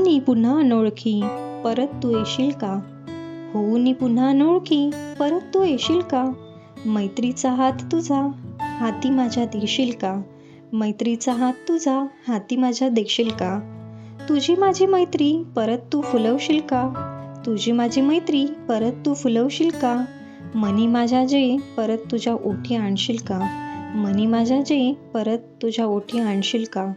होऊनी पुन्हा अनोळखी परत तू येशील का? होऊनी पुन्हा अनोळखी परत तू येशील का? मैत्रीचा हात तुझा हाती माझ्या देशील का? मैत्रीचा हात तुझा हाती माझ्या देशील का? तुझी माझी मैत्री परत तू फुलवशील का? तुझी माझी मैत्री परत तू फुलवशील का? मनी माझ्या जे परत तुझ्या ओठी आणशील का? मनी माझ्या जे परत तुझ्या ओठी आणशील का?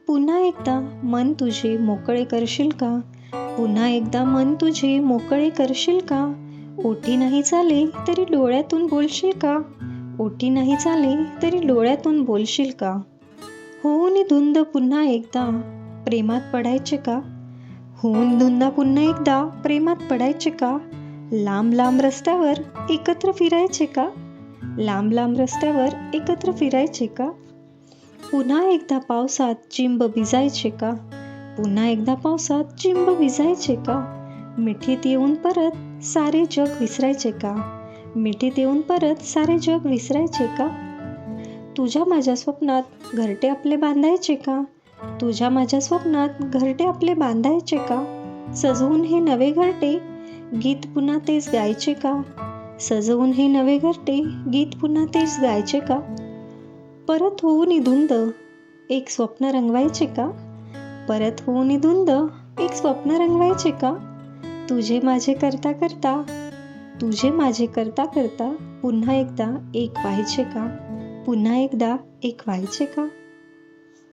पुन्हा एकदा मन तुझे मोकळे करशील का? पुन्हा एकदा मन तुझे मोकळे करशील का? ओठी नाही चाले तरी डोळ्यातून बोलशील का? ओठी नाही चाले तरी डोळ्यातून बोलशील का? होऊन धुंद पुन्हा एकदा प्रेमात पडायचे का? होऊन धुंदा पुन्हा एकदा प्रेमात पडायचे का? लांब लांब रस्त्यावर एकत्र फिरायचे का? लांब लांब रस्त्यावर एकत्र फिरायचे का? पुन्हा एकदा पावसात चिंब भिजायचे का? पुन्हा एकदा पावसात चिंब भिजायचे का? मिठीत येऊन परत सारे जग विसरायचे का? मिठीत येऊन परत सारे जग विसरायचे का? तुझ्या माझ्या स्वप्नात घरटे आपले बांधायचे का? तुझ्या माझ्या स्वप्नात घरटे आपले बांधायचे का? सजवून हे नवे घरटे गीत पुन्हा तेच गायचे का? सजवून हे नवे घरटे गीत पुन्हा तेच गायचे का? परत होऊन धुंद एक स्वप्न रंगवायचे का? परत होऊन धुंद एक स्वप्न रंगवायचे का? तुझे माझे करता करता तुझे माझे करता करता पुन्हा एकदा एक व्हायचे का? पुन्हा एकदा एक व्हायचे का?